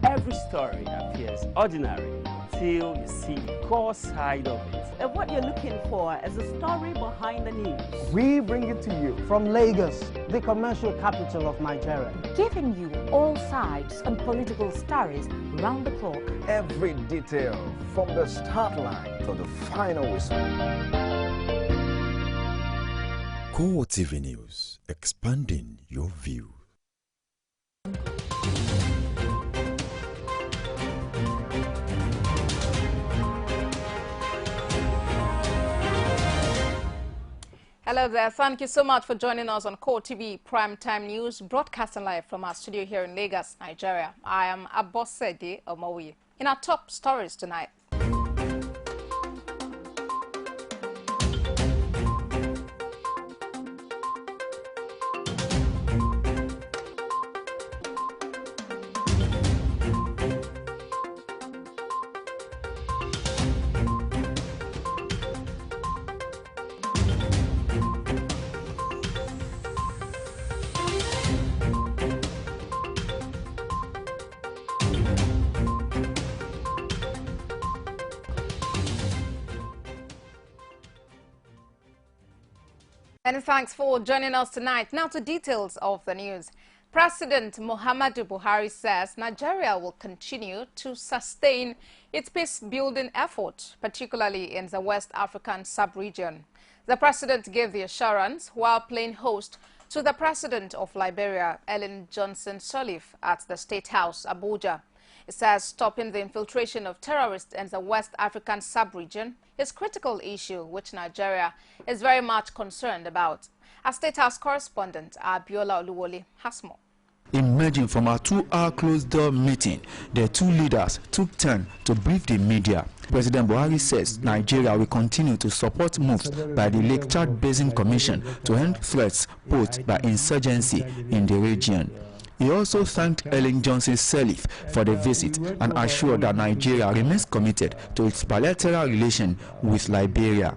Every story appears ordinary until you see the core side of it. And what you're looking for is the story behind the news. We bring it to you from Lagos, the commercial capital of Nigeria. Giving you all sides and political stories round the clock. Every detail from the start line to the final whistle. CoreTV News, expanding your view. Hello there. Thank you so much for joining us on CoreTV Primetime News, broadcasting live from our studio here in Lagos, Nigeria. I am Abosede Omowi. In our top stories tonight, and thanks for joining us tonight. Now to details of the news. President Muhammadu Buhari says Nigeria will continue to sustain its peace-building effort, particularly in the West African sub-region. The president gave the assurance while playing host to the president of Liberia, Ellen Johnson Sirleaf, at the State House, Abuja. It says stopping the infiltration of terrorists in the West African sub-region is a critical issue which Nigeria is very much concerned about. Our State House correspondent, Abiola Oluwole, has more. Emerging from a 2-hour closed-door meeting, the two leaders took turn to brief the media. President Buhari says Nigeria will continue to support moves by the Lake Chad Basin Commission to end threats posed by insurgency in the region. He also thanked Ellen Johnson Sirleaf for the visit and assured that Nigeria remains committed to its bilateral relation with Liberia.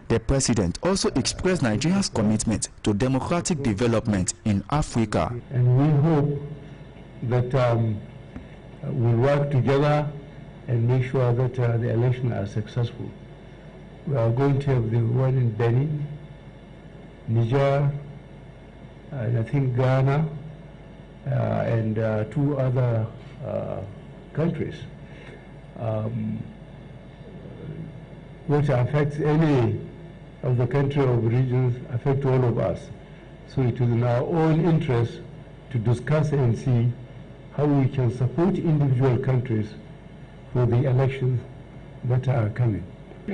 The president also expressed Nigeria's commitment to democratic development in Africa. And we hope that we'll work together and make sure that the elections are successful. We are going to have the one in Benin, Niger, and I think Ghana, and 2 other countries. What affects any of the country or regions affect all of us. So it is in our own interest to discuss and see how we can support individual countries for the elections that are coming.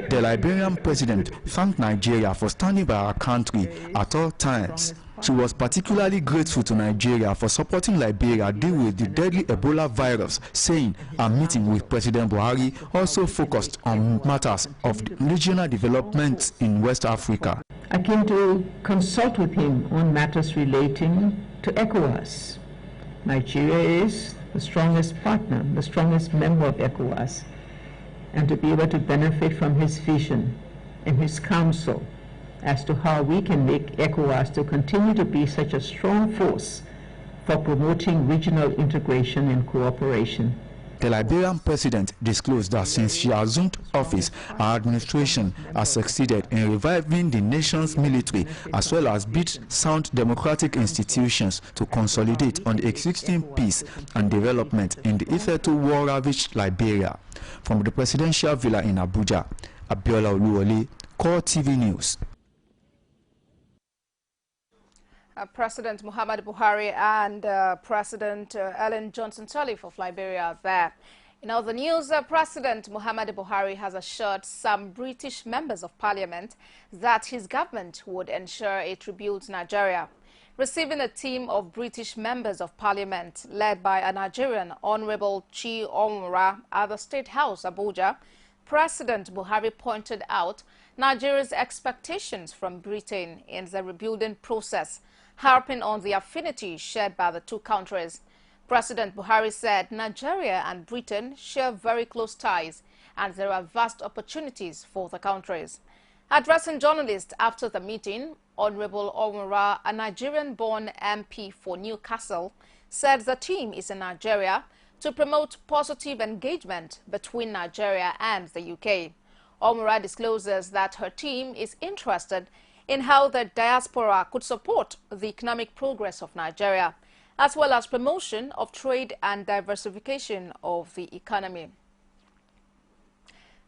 The Liberian president thanked Nigeria for standing by our country at all times. She was particularly grateful to Nigeria for supporting Liberia deal with the deadly Ebola virus, saying a meeting with President Buhari also focused on matters of regional development in West Africa. I came to consult with him on matters relating to ECOWAS. Nigeria is the strongest partner, the strongest member of ECOWAS, and to be able to benefit from his vision and his counsel as to how we can make ECOWAS to continue to be such a strong force for promoting regional integration and cooperation. The Liberian president disclosed that since she assumed office, her administration has succeeded in reviving the nation's military as well as build sound democratic institutions to consolidate on the existing peace and development in the hitherto war-ravaged Liberia. From the presidential villa in Abuja, Abiola Oluwole, CoreTV News. President Muhammadu Buhari and President Ellen Johnson Sirleaf of Liberia are there. In other news, President Muhammadu Buhari has assured some British members of parliament that his government would ensure it rebuilds Nigeria. Receiving a team of British members of parliament led by a Nigerian, Honorable Chi Onwura, at the State House, Abuja, President Buhari pointed out Nigeria's expectations from Britain in the rebuilding process, harping on the affinity shared by the two countries. President Buhari said Nigeria and Britain share very close ties and there are vast opportunities for the countries. Addressing journalists after the meeting, Honorable Onwura, a Nigerian-born MP for Newcastle, said the team is in Nigeria to promote positive engagement between Nigeria and the UK. Omura discloses that her team is interested in how the diaspora could support the economic progress of Nigeria, as well as promotion of trade and diversification of the economy.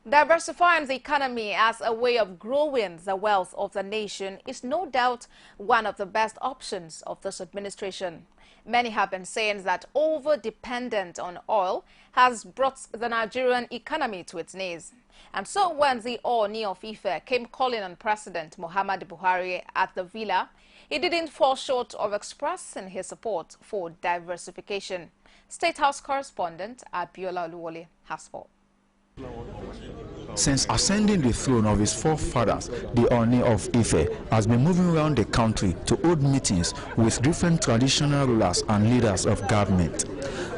Diversifying the economy as a way of growing the wealth of the nation is no doubt one of the best options of this administration. Many have been saying that over-dependence on oil has brought the Nigerian economy to its knees. And so when the Ooni of Ife came calling on President Muhammadu Buhari at the villa, he didn't fall short of expressing his support for diversification. State House correspondent Abiola Oluwole has more. Since ascending the throne of his forefathers, the Ooni of Ife has been moving around the country to hold meetings with different traditional rulers and leaders of government.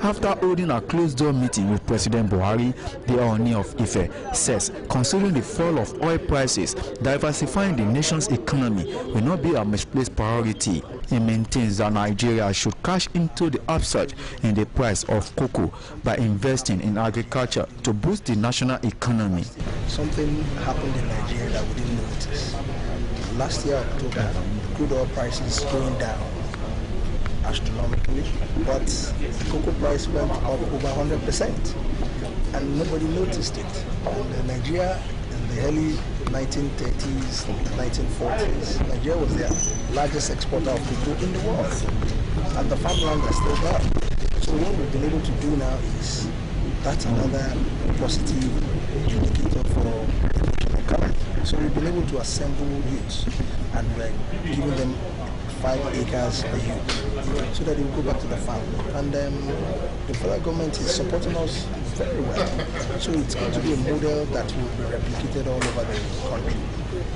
After holding a closed-door meeting with President Buhari, the Ooni of Ife says, considering the fall of oil prices, diversifying the nation's economy will not be a misplaced priority. He maintains that Nigeria should cash into the upsurge in the price of cocoa by investing in agriculture to boost the national economy. Something happened in Nigeria that we didn't notice. Last year, October, crude oil prices going down astronomically, but the cocoa price went up over 100%, and nobody noticed it. And Nigeria, in the early 1930s, 1940s, Nigeria was the largest exporter of cocoa in the world, and the farmland are still there. So what we've been able to do now is, that's another positive indicator for the economy. So we've been able to assemble youths, and we're giving them 5 acres a youth so that they will go back to the farm. And the federal government is supporting us very well. So it's going to be a model that will be replicated all over the country.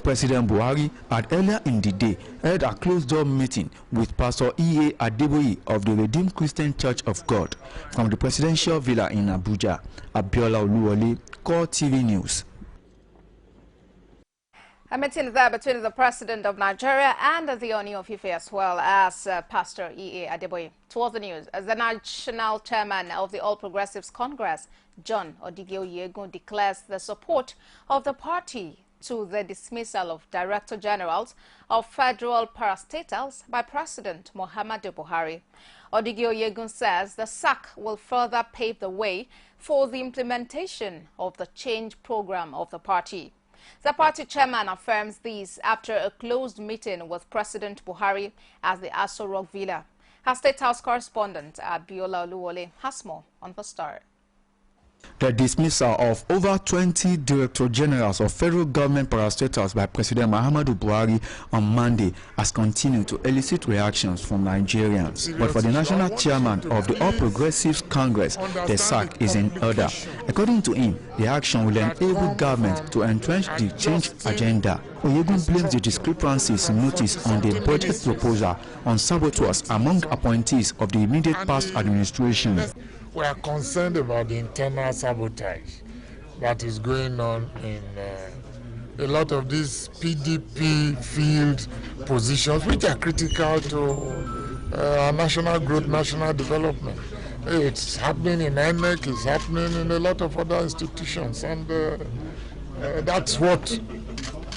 President Buhari had earlier in the day held a closed-door meeting with Pastor E.A. Adeboye of the Redeemed Christian Church of God from the presidential villa in Abuja. Abiola Oluwole, CoreTV News. A meeting there between the President of Nigeria and the Ooni of Ife, as well as Pastor E.A. Adeboye. Towards the news, the National Chairman of the All Progressives Congress, John Odigio-Yegun, declares the support of the party to the dismissal of Director Generals of Federal Parastatals by President Muhammadu Buhari. Odigio-Yegun says the sack will further pave the way for the implementation of the change program of the party. The party chairman affirms this after a closed meeting with President Buhari at the Aso Rock Villa. Our State House correspondent Abiola Oluwole has more on the story. The dismissal of over 20 Director Generals of federal government parastatals by President Muhammadu Buhari on Monday has continued to elicit reactions from Nigerians. But for the national chairman of the All Progressives Congress, the sack is in order. According to him, the action will enable government to entrench the change agenda. Oyegun blames the discrepancies noticed on the budget proposal on saboteurs among appointees of the immediate past administration. We are concerned about the internal sabotage that is going on in a lot of these PDP field positions, which are critical to our national growth, national development. It's happening in INEC, it's happening in a lot of other institutions, and that's what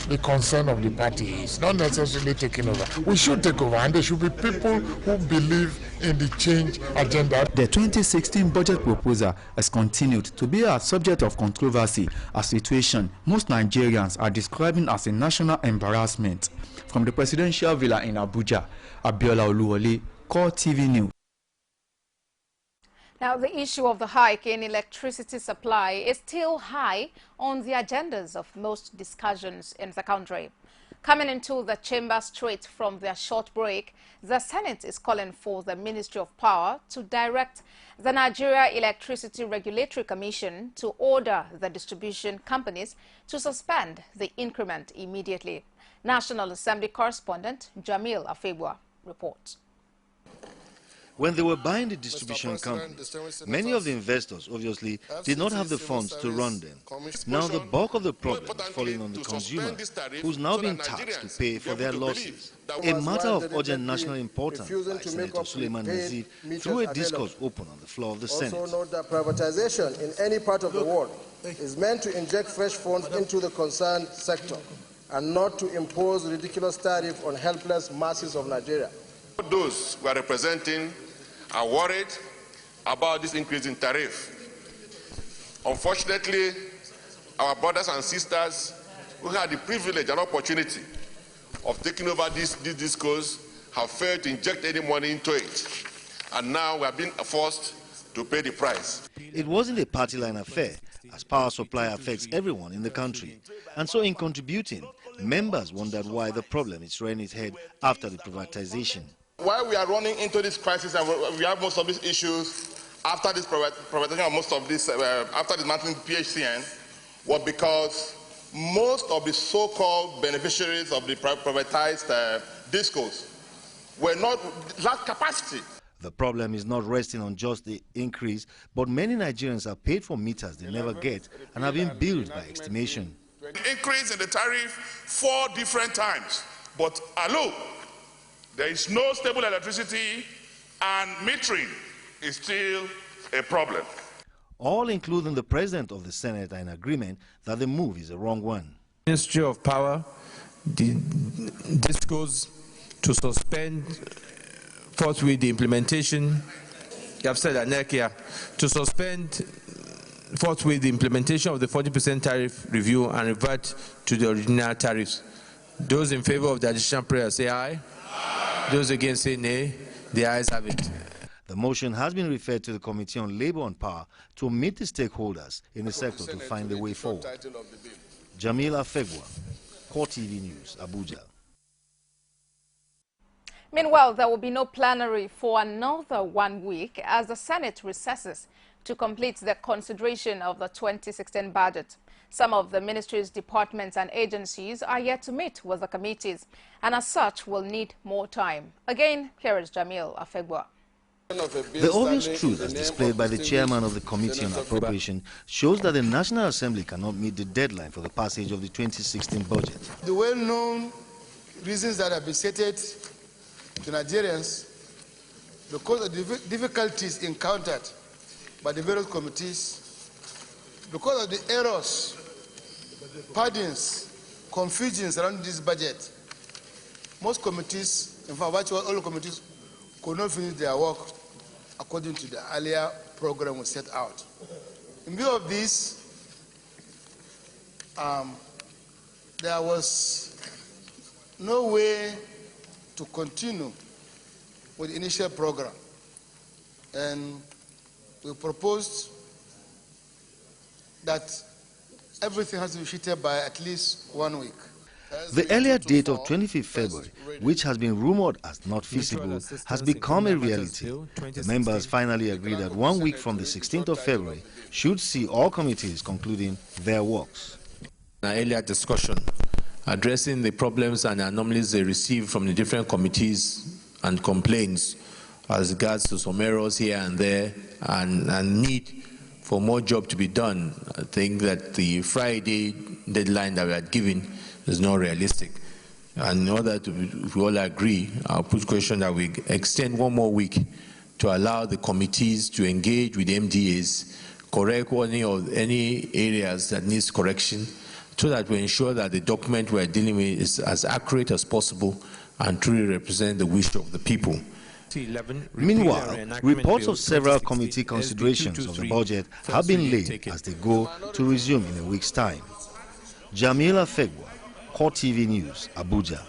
the concern of the party is, not necessarily taking over. We should take over, and there should be people who believe in the change agenda. The 2016 budget proposal has continued to be a subject of controversy, a situation most Nigerians are describing as a national embarrassment. From the presidential villa in Abuja, Abiola Oluwole, CoreTV News. Now, the issue of the hike in electricity supply is still high on the agendas of most discussions in the country. Coming into the chamber straight from their short break, the Senate is calling for the Ministry of Power to direct the Nigeria Electricity Regulatory Commission to order the distribution companies to suspend the increment immediately. National Assembly correspondent Jamil Afebua reports. When they were buying the distribution company, many of the investors obviously did not have the funds to run them. Now the bulk of the problem is falling on the consumer, who's now being taxed to pay for their losses. A matter of urgent national importance by Senator Suleiman Nazif threw a discourse open on the floor of the Senate. Also note that privatization in any part of the world is meant to inject fresh funds into the concerned sector and not to impose ridiculous tariff on helpless masses of Nigeria. Those who are representing are worried about this increase in tariff. Unfortunately, our brothers and sisters who had the privilege and opportunity of taking over this discourse have failed to inject any money into it. And now we are being forced to pay the price. It wasn't a party line affair, as power supply affects everyone in the country. And so in contributing, members wondered why the problem is rearing its head after the privatization. Why we are running into this crisis and we have most of these issues after this privatization, most of this, after dismantling PHCN, was because most of the so-called beneficiaries of the privatized discourse lacked capacity. The problem is not resting on just the increase, but many Nigerians are paid for meters they never get and have been billed by estimation. Increase in the tariff 4 different times, but hello, there is no stable electricity and metering is still a problem. All, including the President of the Senate, are in agreement that the move is the wrong one. Ministry of Power, this goes to suspend forthwith the implementation. You have said that NECIA, to suspend forthwith the implementation of the 40% tariff review and revert to the original tariffs. Those in favor of the additional prayer say aye. Those against say nay. The ayes have it. The motion has been referred to the Committee on Labour and Power to meet the stakeholders in the sector to find the way forward. Jamil Afegwa, CoreTV News, Abuja. Meanwhile, there will be no plenary for another 1 week as the Senate recesses to complete the consideration of the 2016 budget. Some of the ministries, departments and agencies are yet to meet with the committees and as such will need more time. Again, here is Jamil Afegwa. The obvious truth as displayed by the chairman of the Committee on Appropriation shows that the National Assembly cannot meet the deadline for the passage of the 2016 budget. The well-known reasons that have been stated to Nigerians because of the difficulties encountered by the various committees, because of the errors, pardons, confusions around this budget. Most committees, in fact, virtually all committees, could not finish their work according to the earlier program we set out. In view of this, there was no way to continue with the initial program. And we proposed that everything has to be treated by at least 1 week. The earlier date of 25th February, which has been rumored as not feasible, has become a reality. The members finally agreed that 1 week from the 16th of February should see all committees concluding their works. An earlier discussion addressing the problems and anomalies they received from the different committees and complaints as regards to some errors here and there and need for more job to be done. I think that the Friday deadline that we had given is not realistic. And in order to, if we all agree, I'll put question that we extend 1 more week to allow the committees to engage with the MDAs, correct any areas that needs correction, so that we ensure that the document we're dealing with is as accurate as possible and truly represent the wish of the people. Meanwhile, reports of several committee considerations of the budget have been laid as they go to resume in a week's time. Jamila Fegwa, CoreTV News, Abuja.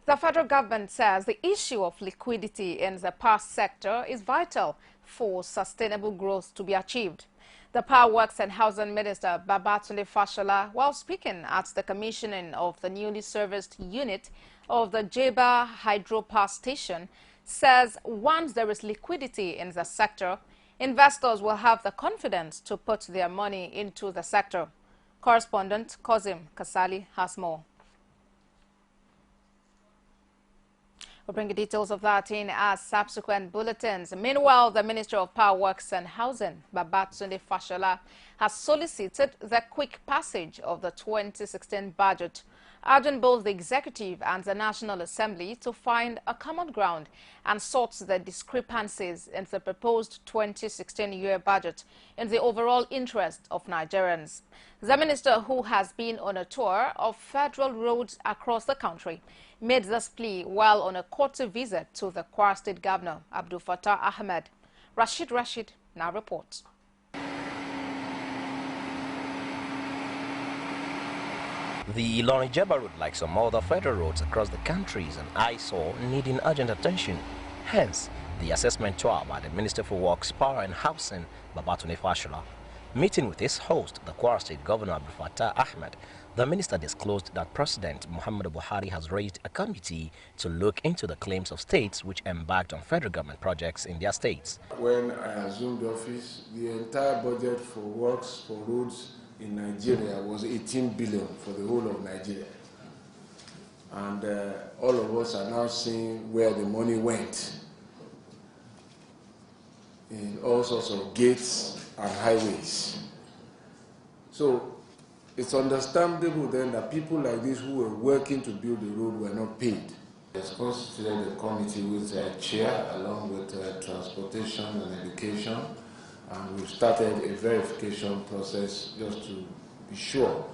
The federal government says the issue of liquidity in the power sector is vital for sustainable growth to be achieved. The Power Works and Housing Minister Babatunde Fashola, while speaking at the commissioning of the newly serviced unit of the Jeba hydropower station, says once there is liquidity in the sector, investors will have the confidence to put their money into the sector. Correspondent Kozim Kasali has more. We'll bring you details of that in our subsequent bulletins. Meanwhile, the Minister of Power Works and Housing, Babatunde Fashola, has solicited the quick passage of the 2016 budget, urging both the Executive and the National Assembly to find a common ground and sort the discrepancies in the proposed 2016 year budget in the overall interest of Nigerians. The minister, who has been on a tour of federal roads across the country, made this plea while on a court visit to the Kwara State Governor, Abdul Fattah Ahmed. Rashid now reports. The Ilorin-Jeba road, like some other federal roads across the country, is an eyesore needing urgent attention. Hence, the assessment tour by the Minister for Works, Power and Housing, Babatunde Fashola. Meeting with his host, the Kwara State Governor Abdul Fattah Ahmed, the minister disclosed that President Muhammadu Buhari has raised a committee to look into the claims of states which embarked on federal government projects in their states. When I assumed office, the entire budget for works for roads in Nigeria was 18 billion for the whole of Nigeria. And all of us are now seeing where the money went in all sorts of gates and highways. So it's understandable then that people like this who were working to build the road were not paid. It's constituted a committee with a chair along with transportation and education, and we've started a verification process just to be sure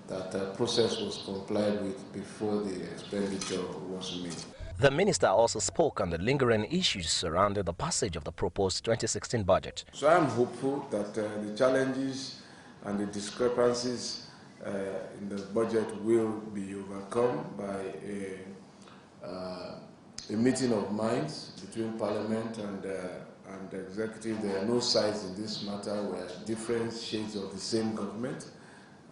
that the process was complied with before the expenditure was made. The minister also spoke on the lingering issues surrounding the passage of the proposed 2016 budget. So I'm hopeful that the challenges and the discrepancies in the budget will be overcome by a meeting of minds between Parliament and the Executive. There are no sides in this matter. We are different shades of the same government,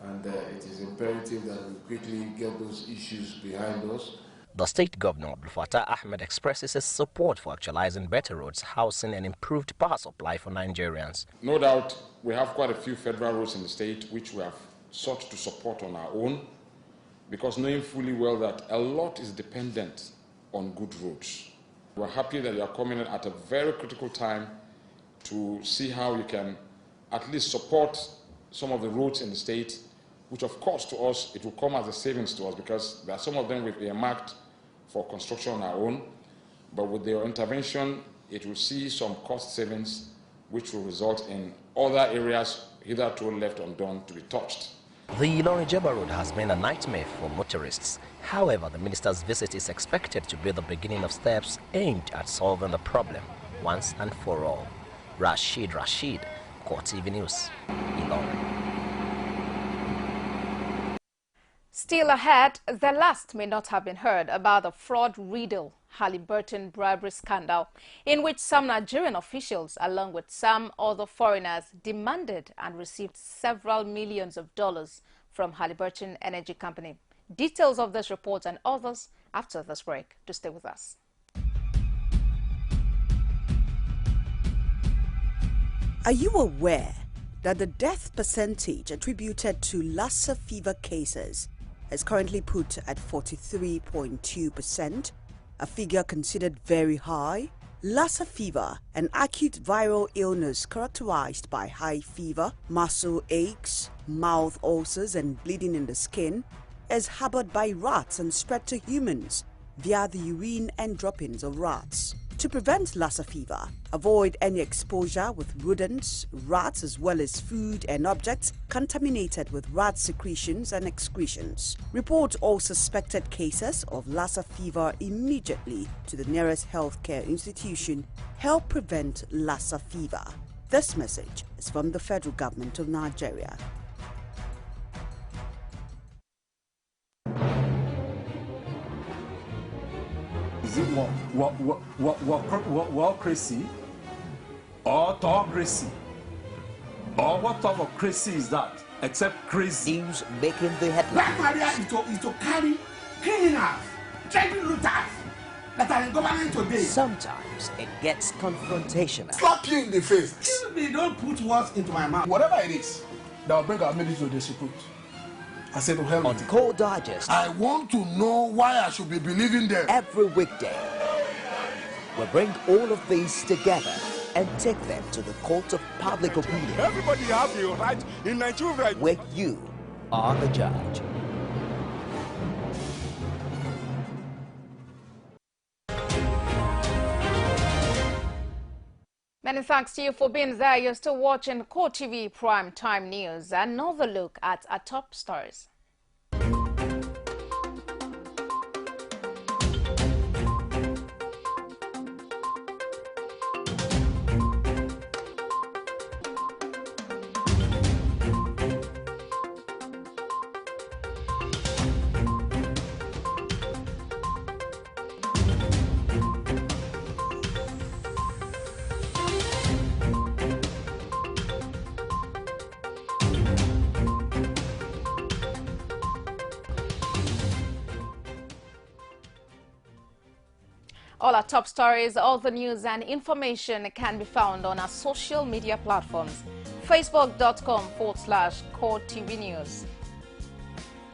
and it is imperative that we quickly get those issues behind us. The State Governor, Abdul Fattah Ahmed, expresses his support for actualizing better roads, housing and improved power supply for Nigerians. No doubt we have quite a few federal roads in the state which we have sought to support on our own, because knowing fully well that a lot is dependent on good roads. We're happy that you are coming in at a very critical time to see how you can at least support some of the roads in the state, which of course to us it will come as a savings to us, because there are some of them we've earmarked for construction on our own, but with their intervention it will see some cost savings which will result in other areas hitherto left undone to be touched. The Ilorin-Jeba road has been a nightmare for motorists. However, the minister's visit is expected to be the beginning of steps aimed at solving the problem once and for all. Rashid, CoreTV News, Ilorin. Still ahead, the last may not have been heard about the fraud-riddled Halliburton bribery scandal, in which some Nigerian officials, along with some other foreigners, demanded and received several millions of dollars from Halliburton Energy Company. Details of this report and others after this break. Do stay with us. Are you aware that the death percentage attributed to Lassa fever cases is currently put at 43.2%, a figure considered very high? Lassa fever, an acute viral illness characterized by high fever, muscle aches, mouth ulcers and bleeding in the skin, is harbored by rats and spread to humans via the urine and droppings of rats. To prevent Lassa fever, avoid any exposure with rodents, rats, as well as food and objects contaminated with rat secretions and excretions. Report all suspected cases of Lassa fever immediately to the nearest healthcare institution. Help prevent Lassa fever. This message is from the Federal Government of Nigeria. Is it crazy or autocracy? Or what type of crazy is that? Except crazy. News making the headlines. Black Maria is to carry criminals, treasure looters that are in government today. Sometimes it gets confrontational. Slap you in the face. Excuse me, don't put words into my mouth. Whatever it is that will bring our military to disrepute, I said to hell. On Core Digest. I want to know why I should be believing them. Every weekday. will bring all of these together and take them to the court of public opinion. Everybody has a right in Nigeria. Where you are the judge. Many thanks to you for being there. You're still watching CoreTV Prime Time News. Another look at our top stories. All our top stories, all the news and information can be found on our social media platforms. Facebook.com/CoreTV News.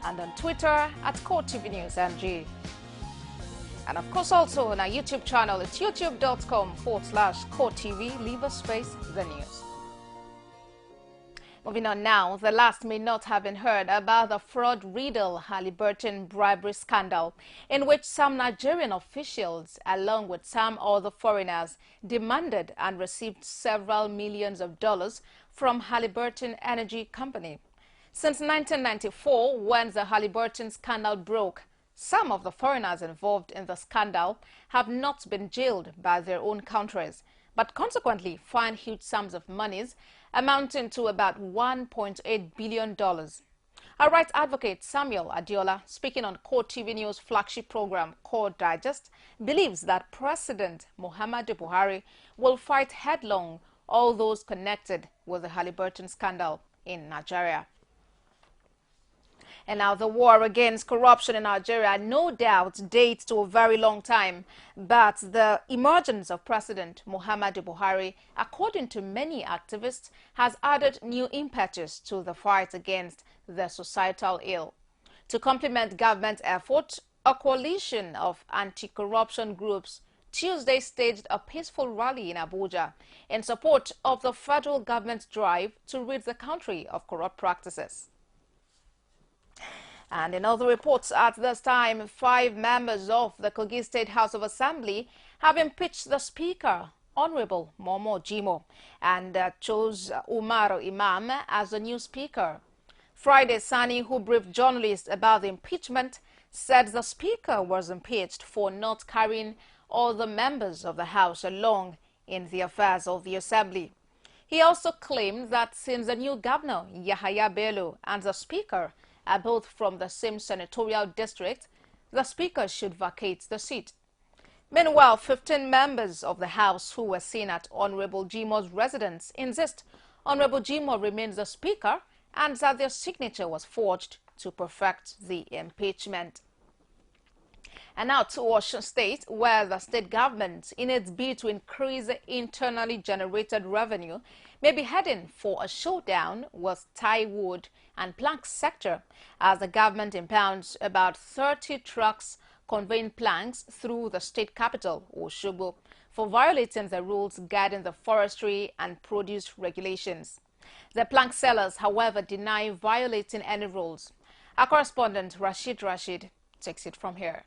And on Twitter at CoreTV News NG. And of course also on our YouTube channel, it's youtube.com/CoreTV. Leave a space, the news. Moving on now, the last may not have been heard about the fraud-riddled Halliburton bribery scandal, in which some Nigerian officials, along with some other foreigners, demanded and received several millions of dollars from Halliburton Energy Company. Since 1994, when the Halliburton scandal broke, some of the foreigners involved in the scandal have not been jailed by their own countries, but consequently fined huge sums of monies amounting to about $1.8 billion. Our rights advocate Samuel Adiola, speaking on CoreTV News' flagship program, Core Digest, believes that President Muhammadu Buhari will fight headlong all those connected with the Halliburton scandal in Nigeria. And now the war against corruption in Nigeria no doubt dates to a very long time. But the emergence of President Muhammadu Buhari, according to many activists, has added new impetus to the fight against the societal ill. To complement government efforts, a coalition of anti-corruption groups Tuesday staged a peaceful rally in Abuja in support of the federal government's drive to rid the country of corrupt practices. And in other reports at this time, 5 members of the Kogi State House of Assembly have impeached the Speaker, Honorable Momo Jimo, and chose Umar Imam as the new Speaker. Friday, Sani, who briefed journalists about the impeachment, said the Speaker was impeached for not carrying all the members of the House along in the affairs of the Assembly. He also claimed that since the new governor, Yahaya Bello, and the Speaker are both from the same senatorial district, the Speaker should vacate the seat. Meanwhile, 15 members of the House who were seen at Honorable Jimo's residence insist Honorable Jimo remains the Speaker and that their signature was forged to perfect the impeachment. And now to Osun State, where the state government, in its bid to increase the internally generated revenue, may be heading for a showdown with Thai wood and plank sector, as the government impounds about 30 trucks conveying planks through the state capital, Osogbo, for violating the rules guiding the forestry and produce regulations. The plank sellers, however, deny violating any rules. Our correspondent Rashid takes it from here.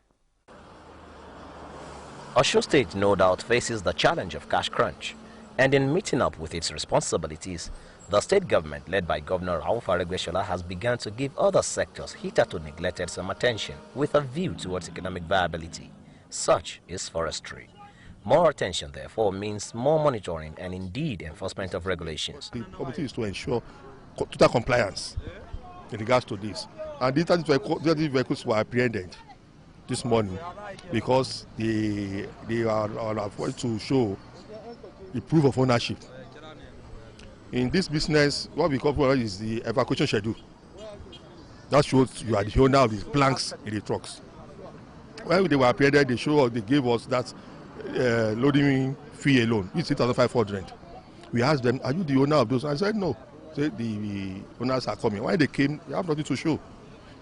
Osun State no doubt faces the challenge of cash crunch, and in meeting up with its responsibilities, the state government, led by Governor Rauf Aregbesola, has begun to give other sectors hitherto neglected some attention with a view towards economic viability. Such is forestry. More attention, therefore, means more monitoring and indeed enforcement of regulations. The committee is to ensure total compliance in regards to this. And these vehicles were apprehended this morning because they are avoided to show the proof of ownership. In this business, what we call is the evacuation schedule. That shows you are the owner of the planks in the trucks. When they were apprehended, they gave us that loading fee alone, it's 8,500. We asked them, "Are you the owner of those?" I said, "No." Say the owners are coming. When they came, they have nothing to show.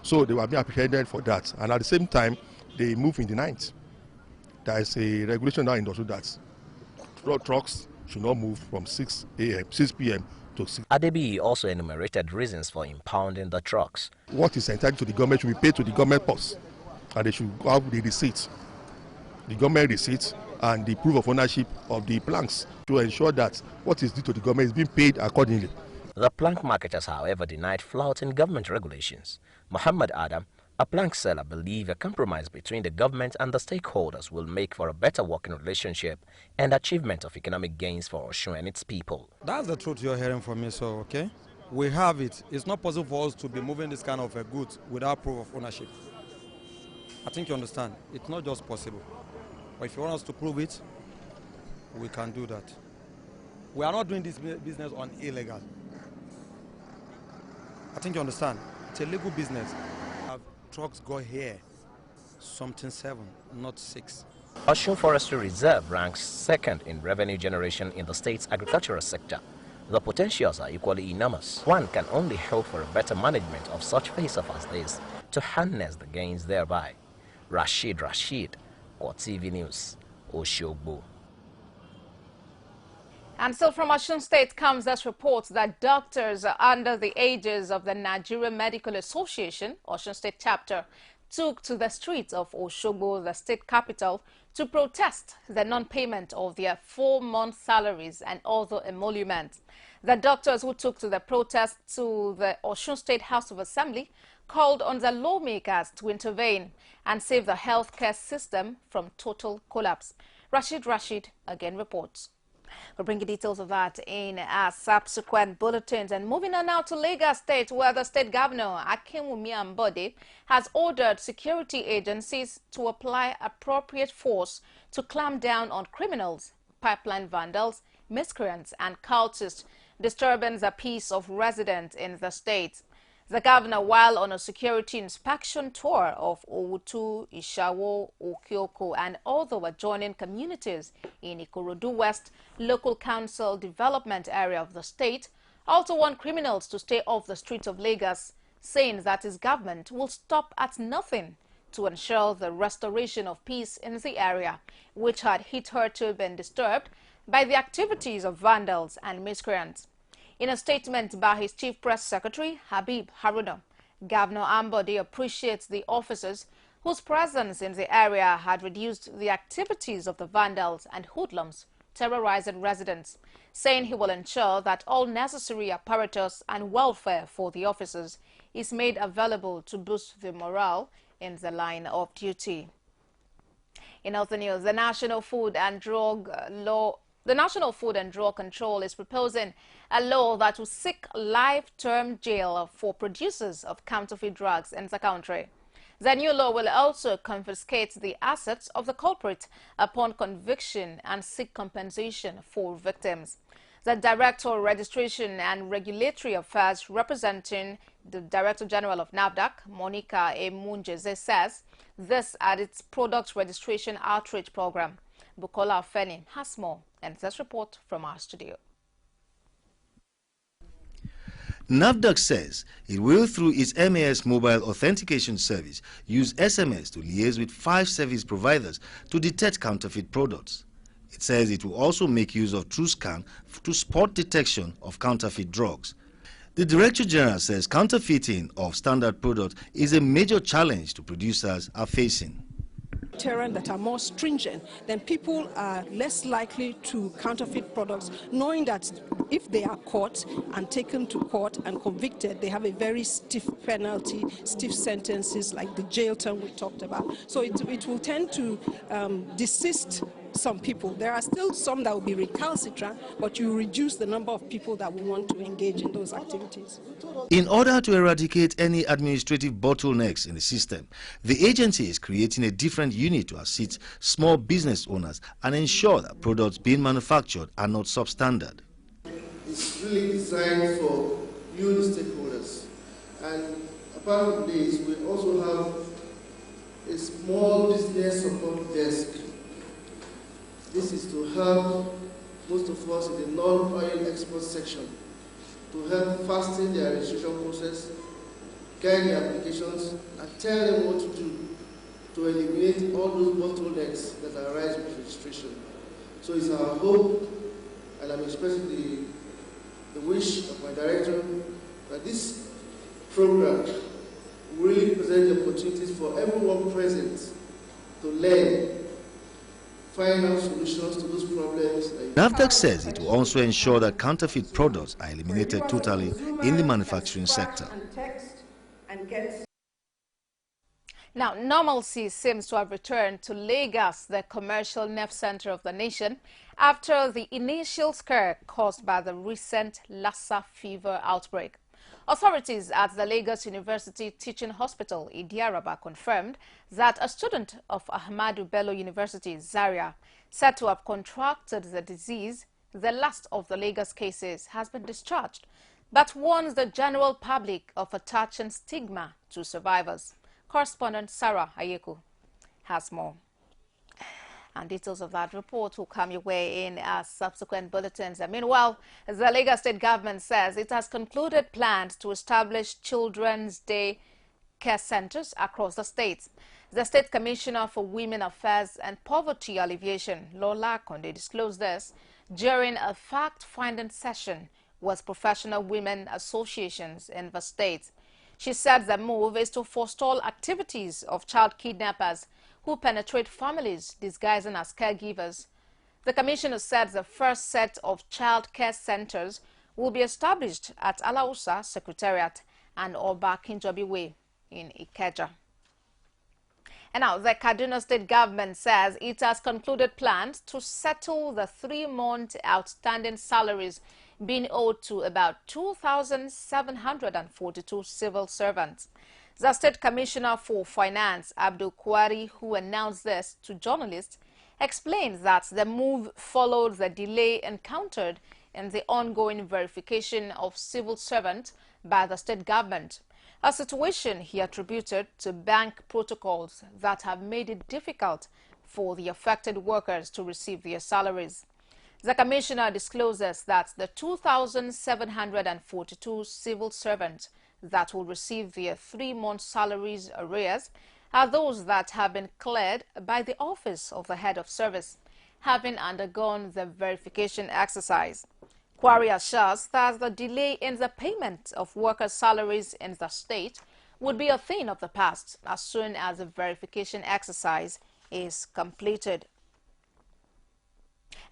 So they were being apprehended for that. And at the same time, they moved in the night. there is a regulation now in the that trucks should not move from 6 p.m. to 6. Adebi also enumerated reasons for impounding the trucks. What is entitled to the government should be paid to the government purse, and they should have the receipt, the government receipt, and the proof of ownership of the planks to ensure that what is due to the government is being paid accordingly. The plank marketers, however, denied flouting government regulations. Muhammad Adam, a plank seller, believes a compromise between the government and the stakeholders will make for a better working relationship and achievement of economic gains for Osun and its people. That's the truth you're hearing from me, so okay? We have it. It's not possible for us to be moving this kind of a goods without proof of ownership. I think you understand. It's not just possible. But if you want us to prove it, we can do that. We are not doing this business on illegal. I think you understand. It's a legal business. Our trucks go here, something 7, not 6. Osun Forestry Reserve ranks second in revenue generation in the state's agricultural sector. The potentials are equally enormous. One can only hope for a better management of such face-off as this to harness the gains thereby. Rashid, CoreTV News, Oshogbo. And still from Osun State comes this report that doctors under the aegis of the Nigerian Medical Association, Osun State chapter, took to the streets of Oshogbo, the state capital, to protest the non-payment of their 4-month salaries and other emoluments. The doctors who took to the protest to the Osun State House of Assembly called on the lawmakers to intervene and save the healthcare system from total collapse. Rashid again reports. We'll bring you details of that in our subsequent bulletins. And moving on now to Lagos State, where the state governor, Akinwumi Ambode, has ordered security agencies to apply appropriate force to clamp down on criminals, pipeline vandals, miscreants and cultists disturbing the peace of residents in the state. The governor, while on a security inspection tour of Owutu, Ishawo, Okioko and other adjoining communities in Ikorodu West Local Council Development Area of the state, also warned criminals to stay off the streets of Lagos, saying that his government will stop at nothing to ensure the restoration of peace in the area, which had hitherto been disturbed by the activities of vandals and miscreants. In a statement by his chief press secretary, Habib Haruna, Governor Ambode appreciates the officers whose presence in the area had reduced the activities of the vandals and hoodlums terrorizing residents, saying he will ensure that all necessary apparatus and welfare for the officers is made available to boost the morale in the line of duty. In other news, the National Food and Drug Control is proposing a law that will seek life-term jail for producers of counterfeit drugs in the country. The new law will also confiscate the assets of the culprit upon conviction and seek compensation for victims. The Director of Registration and Regulatory Affairs, representing the Director General of NAFDAC, Monica Emunjeze, says this at its Product Registration Outreach Program. Bukola Feni has more, and this report from our studio. NAFDAC says it will, through its MAS mobile authentication service, use SMS to liaise with 5 service providers to detect counterfeit products. It says it will also make use of TrueScan to spot detection of counterfeit drugs. The Director General says counterfeiting of standard products is a major challenge the producers are facing. Terrain that are more stringent, then people are less likely to counterfeit products, knowing that if they are caught and taken to court and convicted, they have a very stiff penalty, stiff sentences like the jail term we talked about. So it will tend to desist some people. There are still some that will be recalcitrant, but you reduce the number of people that will want to engage in those activities. In order to eradicate any administrative bottlenecks in the system, the agency is creating a different unit to assist small business owners and ensure that products being manufactured are not substandard. It's really designed for you, the stakeholders. And apart from this, we also have a small business support desk. This is to help most of us in the non-oil export section to help fasten their registration process, guide their applications, and tell them what to do to eliminate all those bottlenecks that arise with registration. So it's our hope, and I'm expressing the wish of my director, that this program will really present the opportunities for everyone present to learn, find out solutions to those problems. NAFDAC says it will also ensure that counterfeit products are eliminated totally in the manufacturing sector. Now, normalcy seems to have returned to Lagos, the commercial nerve center of the nation, after the initial scare caused by the recent Lassa fever outbreak. Authorities at the Lagos University Teaching Hospital, Idiaraba, confirmed that a student of Ahmadu Bello University, Zaria, said to have contracted the disease, the last of the Lagos cases, has been discharged, but warns the general public of attaching stigma to survivors. Correspondent Sarah Ayeku has more. And details of that report will come your way in subsequent bulletins. Meanwhile, the Lagos State government says it has concluded plans to establish children's day care centers across the state. The State Commissioner for Women Affairs and Poverty Alleviation, Lola Konde, disclosed this during a fact-finding session with professional women associations in the state. She said the move is to forestall activities of child kidnappers who penetrate families disguising as caregivers. The commissioner said the first set of child care centers will be established at Alausa Secretariat and Oba Kinjobi Way in Ikeja. And now, the Kaduna State government says it has concluded plans to settle the 3-month outstanding salaries being owed to about 2,742 civil servants. The State Commissioner for Finance, Abdul Kwari, who announced this to journalists, explained that the move followed the delay encountered in the ongoing verification of civil servants by the state government, a situation he attributed to bank protocols that have made it difficult for the affected workers to receive their salaries. The commissioner discloses that the 2,742 civil servants that will receive their 3-month salaries arrears are those that have been cleared by the Office of the Head of Service, having undergone the verification exercise. Kwari assures that the delay in the payment of workers' salaries in the state would be a thing of the past as soon as the verification exercise is completed.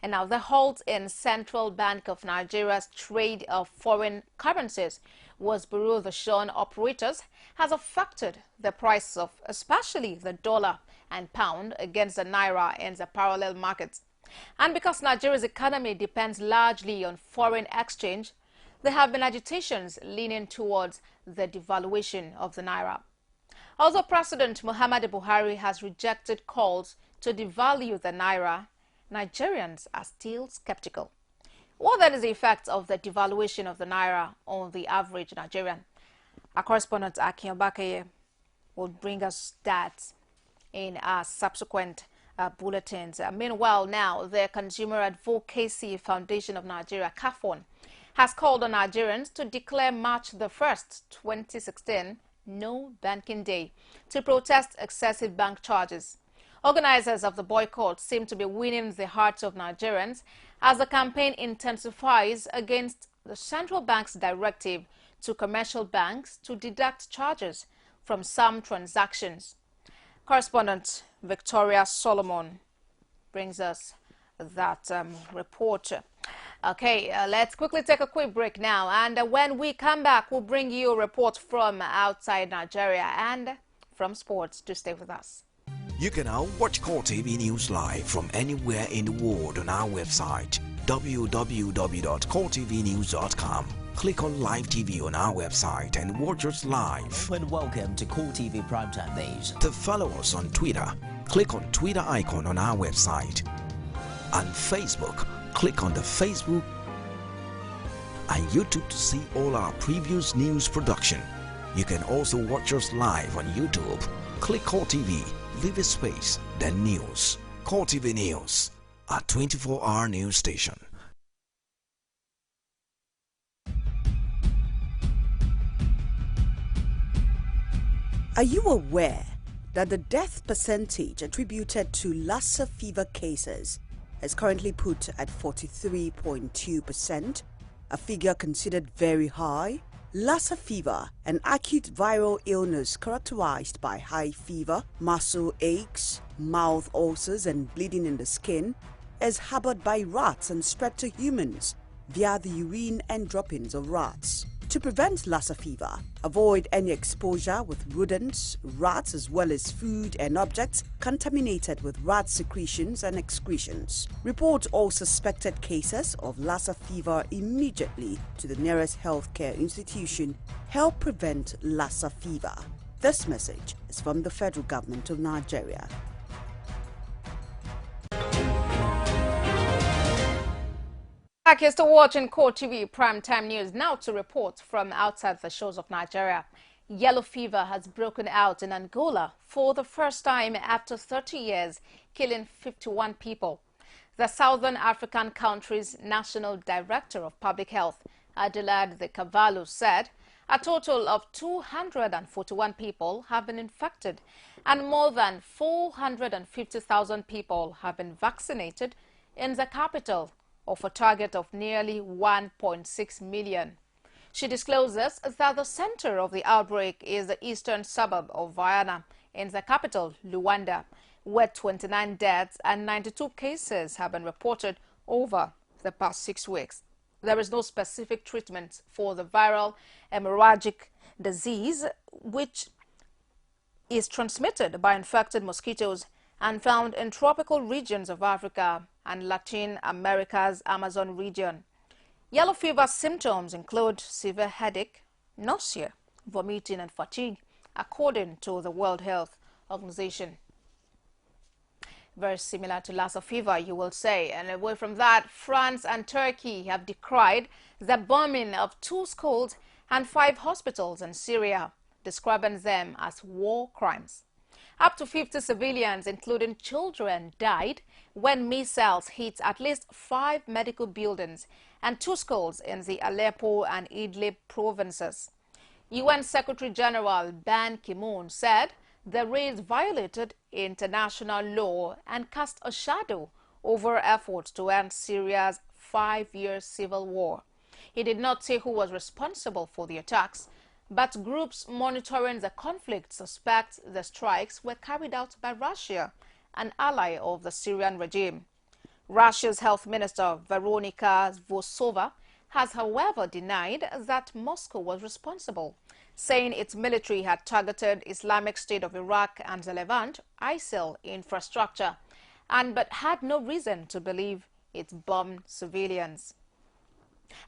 And now, the halt in Central Bank of Nigeria's trade of foreign currencies with Bureau de Change operators has affected the price of especially the dollar and pound against the naira in the parallel markets. And because Nigeria's economy depends largely on foreign exchange, there have been agitations leaning towards the devaluation of the naira. Although President Muhammadu Buhari has rejected calls to devalue the naira, Nigerians are still skeptical. What then is the effect of the devaluation of the naira on the average Nigerian? Our correspondent Akin Obakaye will bring us that in our subsequent bulletins. Meanwhile, now the Consumer Advocacy Foundation of Nigeria, CAFON, has called on Nigerians to declare March the 1st, 2016, No Banking Day, to protest excessive bank charges. Organizers of the boycott seem to be winning the hearts of Nigerians as the campaign intensifies against the central bank's directive to commercial banks to deduct charges from some transactions. Correspondent Victoria Solomon brings us that report. Okay, let's quickly take a quick break now, and when we come back, we'll bring you a report from outside Nigeria and from sports. To stay with us. You can now watch CoreTV News live from anywhere in the world on our website www.coretvnews.com. Click on Live TV on our website and watch us live. And welcome to CoreTV Primetime News. To follow us on Twitter, click on Twitter icon on our website. On Facebook, click on the Facebook and YouTube to see all our previous news production. You can also watch us live on YouTube. Click CoreTV, leave a space, then News. CoreTV News, a 24-hour news station. Are you aware that the death percentage attributed to Lassa fever cases is currently put at 43.2%, a figure considered very high. Lassa fever, an acute viral illness characterized by high fever, muscle aches, mouth ulcers and bleeding in the skin, is harbored by rats and spread to humans via the urine and droppings of rats. To prevent Lassa fever, avoid any exposure with rodents, rats, as well as food and objects contaminated with rat secretions and excretions. Report all suspected cases of Lassa fever immediately to the nearest healthcare institution. Help prevent Lassa fever. This message is from the federal government of Nigeria. Back is to watching CoreTV Primetime News. Now to report from outside the shores of Nigeria. Yellow fever has broken out in Angola for the first time after 30 years, killing 51 people. The Southern African country's National Director of Public Health, Adelaide de Carvalho, said a total of 241 people have been infected and more than 450,000 people have been vaccinated in the capital, of a target of nearly 1.6 million. She discloses that the center of the outbreak is the eastern suburb of Vienna in the capital, Luanda, where 29 deaths and 92 cases have been reported over the past 6 weeks. There is no specific treatment for the viral hemorrhagic disease, which is transmitted by infected mosquitoes and found in tropical regions of Africa and Latin America's Amazon region. Yellow fever symptoms include severe headache, nausea, vomiting and fatigue, according to the World Health Organization. Very similar to Lassa fever, you will say. And away from that, France and Turkey have decried the bombing of 2 schools and 5 hospitals in Syria, describing them as war crimes. Up to 50 civilians, including children, died when missiles hit at least 5 medical buildings and 2 schools in the Aleppo and Idlib provinces. UN Secretary-General Ban Ki-moon said the raids violated international law and cast a shadow over efforts to end Syria's 5-year civil war. He did not say who was responsible for the attacks, but groups monitoring the conflict suspect the strikes were carried out by Russia, an ally of the Syrian regime. Russia's health minister, Veronika Vosova, has however denied that Moscow was responsible, saying its military had targeted Islamic State of Iraq and the Levant, ISIL infrastructure, but had no reason to believe it bombed civilians.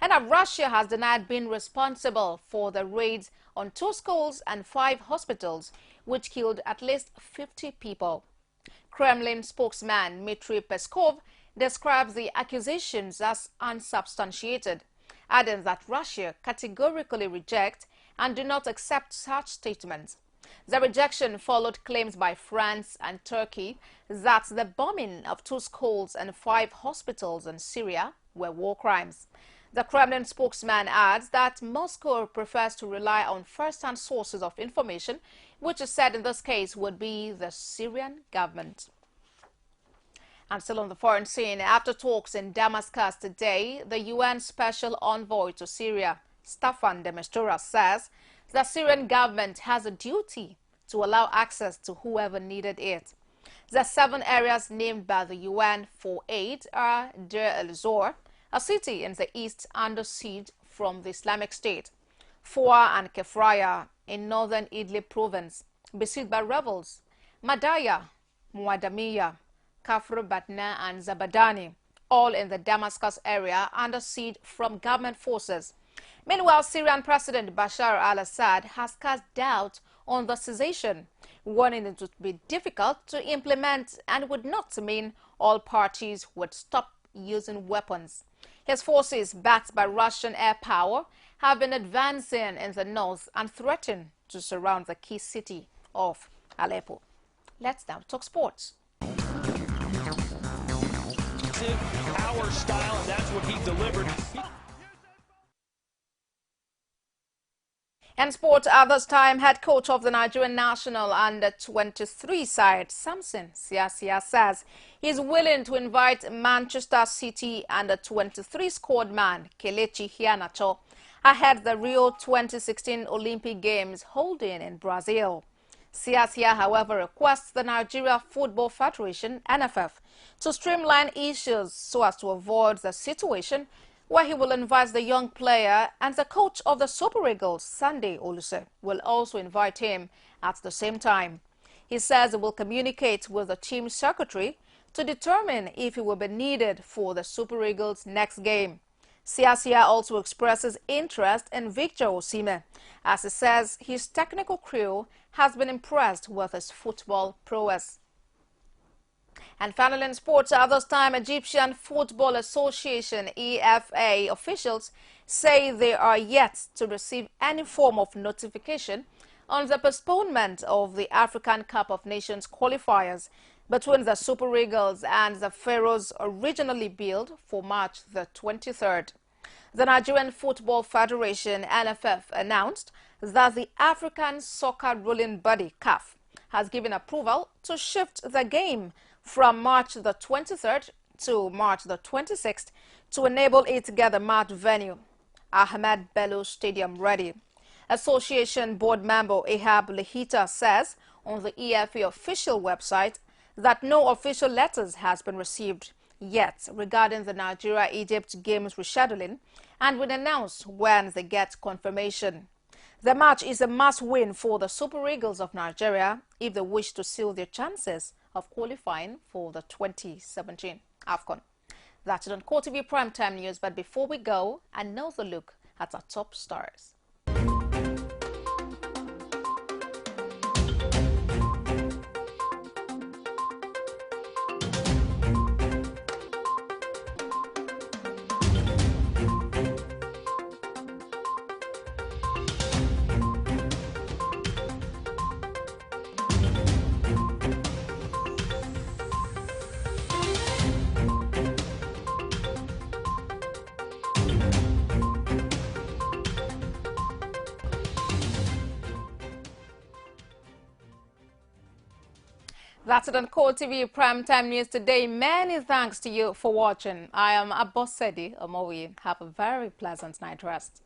And Russia has denied being responsible for the raids on 2 schools and 5 hospitals, which killed at least 50 people. Kremlin spokesman Dmitry Peskov describes the accusations as unsubstantiated, adding that Russia categorically rejects and do not accept such statements. The rejection followed claims by France and Turkey that the bombing of 2 schools and 5 hospitals in Syria were war crimes. The Kremlin spokesman adds that Moscow prefers to rely on first-hand sources of information, which is said in this case would be the Syrian government. And still on the foreign scene, after talks in Damascus today, the UN Special Envoy to Syria, Staffan de Mistura, says the Syrian government has a duty to allow access to whoever needed it. The 7 areas named by the UN for aid are Deir el-Zor, a city in the east under siege from the Islamic State, Foua and Kefraya in northern Idlib province, besieged by rebels, Madaya, Muadamiya, Kafr Batna and Zabadani, all in the Damascus area under siege from government forces. Meanwhile, Syrian President Bashar al-Assad has cast doubt on the cessation, warning it would be difficult to implement and would not mean all parties would stop using weapons. His forces, backed by Russian air power, have been advancing in the north and threaten to surround the key city of Aleppo. Let's now talk sports. Our style, and that's what he delivered. And sport at this time, head coach of the Nigerian national under-23 side, Samson Siasia, says he's willing to invite Manchester City under-23 squad man Kelechi Iheanacho ahead the Rio 2016 Olympic Games holding in Brazil. Siasia, however, requests the Nigeria Football Federation, NFF, to streamline issues so as to avoid the situation where he will invite the young player, and the coach of the Super Eagles, Sunday Oluse, will also invite him at the same time. He says he will communicate with the team secretary to determine if he will be needed for the Super Eagles' next game. Siasia also expresses interest in Victor Osimhen, as he says his technical crew has been impressed with his football prowess. And finally in sports at this time, Egyptian Football Association EFA officials say they are yet to receive any form of notification on the postponement of the African Cup of Nations qualifiers between the Super Eagles and the Pharaohs, originally billed for March the 23rd. The Nigerian Football Federation, NFF, announced that the African Soccer Ruling Body, CAF, has given approval to shift the game from March the 23rd to March the 26th to enable it to get the match venue, Ahmed Bello Stadium, ready. Association board member Ehab Lehita says on the EFA official website that no official letters has been received yet regarding the Nigeria-Egypt games rescheduling, and will announce when they get confirmation. The match is a must-win for the Super Eagles of Nigeria if they wish to seal their chances of qualifying for the 2017 AFCON. That's it on CoreTV Primetime News, but before we go, another look at our top stars. That's it on CoreTV Primetime News today. Many thanks to you for watching. I am Abosedi Omowi. Have a very pleasant night rest.